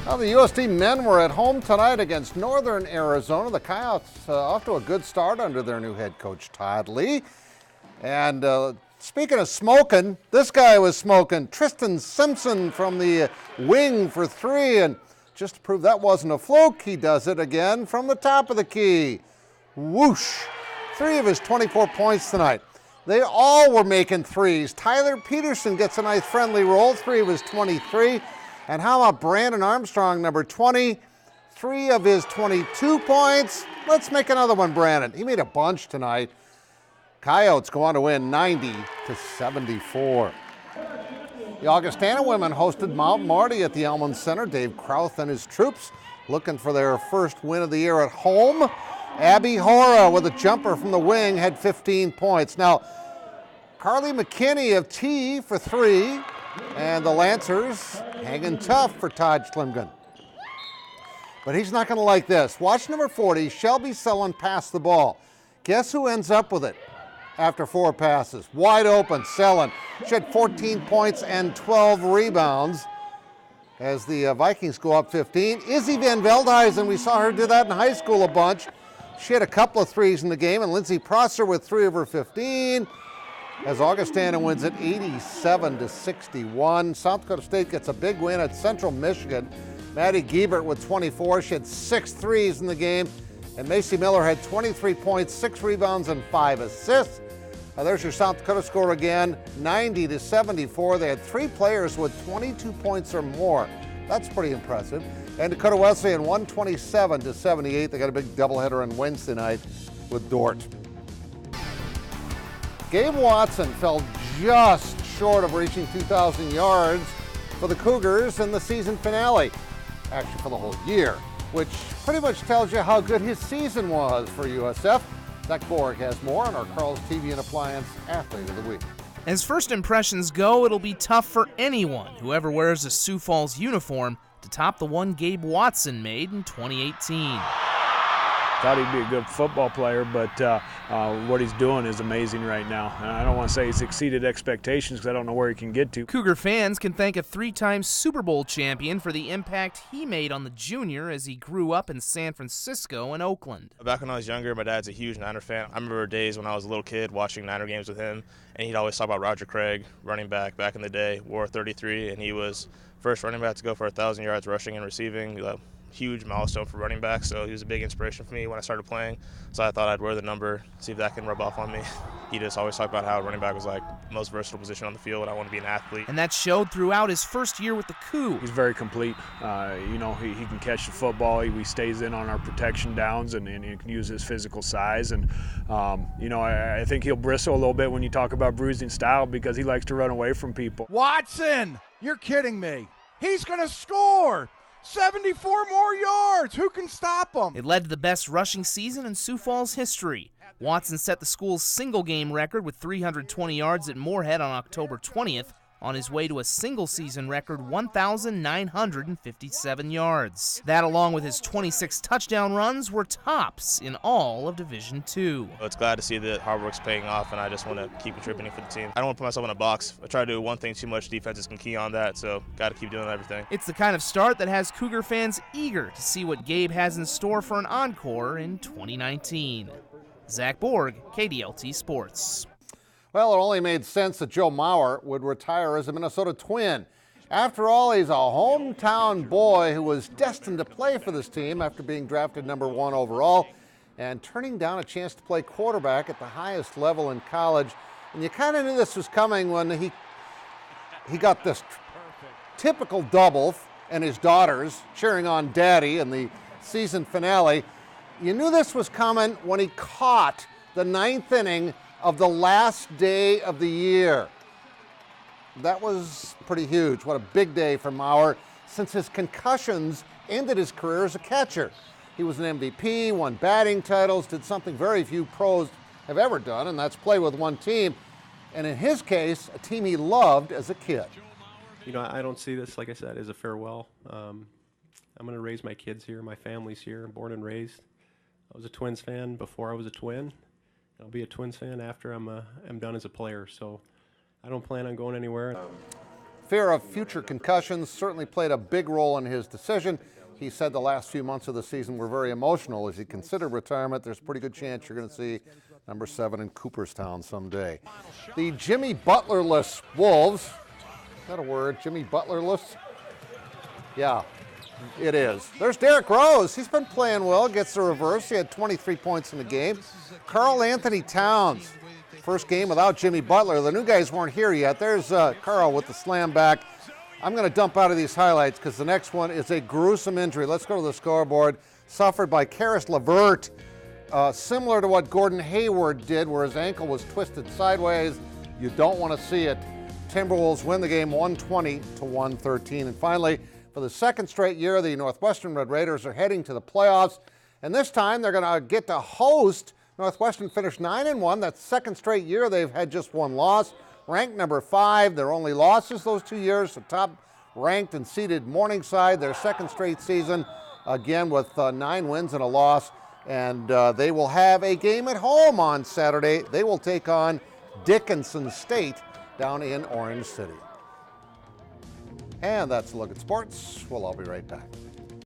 Well, the USD men were at home tonight against Northern Arizona. The Coyotes off to a good start under their new head coach, Todd Lee. And speaking of smoking, this guy was smoking. Tristan Simpson from the wing for three. And just to prove that wasn't a fluke, he does it again from the top of the key. Whoosh. 3 of his 24 points tonight. They all were making threes. Tyler Peterson gets a nice friendly roll, 3 of his 23. And how about Brandon Armstrong, number 20, 3 of his 22 points. Let's make another one, Brandon. He made a bunch tonight. Coyotes go on to win 90-74. The Augustana women hosted Mount Marty at the Elman Center. Dave Krauth and his troops looking for their first win of the year at home. Abby Hora with a jumper from the wing had 15 points. Now, Carly McKinney of T for 3. And the Lancers hanging tough for Todd Schlimgen. But he's not going to like this. Watch number 40, Shelby Sullen pass the ball. Guess who ends up with it after 4 passes? Wide open, Sullen. She had 14 points and 12 rebounds as the Vikings go up 15. Izzy Van Veldhuizen, we saw her do that in high school a bunch. She had a couple of threes in the game, and Lindsey Prosser with 3 of her 15. As Augustana wins it 87-61. South Dakota State gets a big win at Central Michigan. Maddie Giebert with 24. She had 6 threes in the game. And Macy Miller had 23 points, 6 rebounds, and 5 assists. There's your South Dakota score again, 90-74. They had 3 players with 22 points or more. That's pretty impressive. And Dakota Wesleyan 127-78. They got a big doubleheader on Wednesday night with Dort. Gabe Watson fell just short of reaching 2,000 yards for the Cougars in the season finale, actually for the whole year, which pretty much tells you how good his season was for USF. Zach Borg has more on our Carl's TV and Appliance Athlete of the Week. As first impressions go, it'll be tough for anyone who ever wears a Sioux Falls uniform to top the one Gabe Watson made in 2018. Thought he'd be a good football player, but what he's doing is amazing right now. And I don't want to say he's exceeded expectations because I don't know where he can get to. Cougar fans can thank a 3-time Super Bowl champion for the impact he made on the junior as he grew up in San Francisco and Oakland. Back when I was younger, my dad's a huge Niner fan. I remember days when I was a little kid watching Niner games with him, and he'd always talk about Roger Craig, running back in the day, wore 33, and he was first running back to go for 1,000 yards rushing and receiving. Huge milestone for running back, so he was a big inspiration for me when I started playing. So I thought I'd wear the number, see if that can rub off on me. He just always talked about how running back was like the most versatile position on the field. I want to be an athlete. And that showed throughout his first year with the Cougs. He's very complete. He can catch the football. He stays in on our protection downs, and he can use his physical size. And, I think he'll bristle a little bit when you talk about bruising style because he likes to run away from people. Watson, you're kidding me. He's going to score. 74 more yards. Who can stop him? It led to the best rushing season in Sioux Falls history. Watson set the school's single-game record with 320 yards at Moorhead on October 20th, on his way to a single-season record 1,957 yards. That, along with his 26 touchdown runs, were tops in all of Division II. It's glad to see that hard work's paying off, and I just want to keep contributing for the team. I don't want to put myself in a box. I try to do one thing too much, defenses can key on that, so got to keep doing everything. It's the kind of start that has Cougar fans eager to see what Gabe has in store for an encore in 2019. Zach Borg, KDLT Sports. Well, it only made sense that Joe Mauer would retire as a Minnesota Twin. After all, he's a hometown boy who was destined to play for this team after being drafted number 1 overall and turning down a chance to play quarterback at the highest level in college. And you kind of knew this was coming when he got this typical double and his daughters cheering on Daddy in the season finale. You knew this was coming when he caught the 9th inning of the last day of the year. That was pretty huge. What a big day for Mauer, since his concussions ended his career as a catcher. He was an MVP, won batting titles, did something very few pros have ever done, and that's play with one team. And in his case, a team he loved as a kid. I don't see this, like I said, as a farewell. I'm going to raise my kids here. My family's here, born and raised. I was a Twins fan before I was a Twin. I'll be a Twins fan after I'm done as a player, so I don't plan on going anywhere. fear of future concussions certainly played a big role in his decision. He said the last few months of the season were very emotional as he considered retirement. There's a pretty good chance you're going to see number 7 in Cooperstown someday. The Jimmy Butlerless Wolves. Is that a word? Jimmy Butlerless? Yeah, it is. There's Derek Rose. He's been playing well. Gets the reverse. He had 23 points in the game. Karl Anthony Towns. First game without Jimmy Butler. The new guys weren't here yet. There's Karl with the slam back. I'm going to dump out of these highlights because the next one is a gruesome injury. Let's go to the scoreboard. Suffered by Karis LeVert. Similar to what Gordon Hayward did where his ankle was twisted sideways. You don't want to see it. Timberwolves win the game 120-113. And finally, for the second straight year, the Northwestern Red Raiders are heading to the playoffs. And this time they're going to get to host. Northwestern finished 9-1. That's the second straight year they've had just one loss. Ranked number 5. Their only losses those 2 years. The top ranked and seeded Morningside. Their second straight season, again with 9 wins and a loss. And they will have a game at home on Saturday. They will take on Dickinson State down in Orange City. And that's a look at sports. We'll all be right back.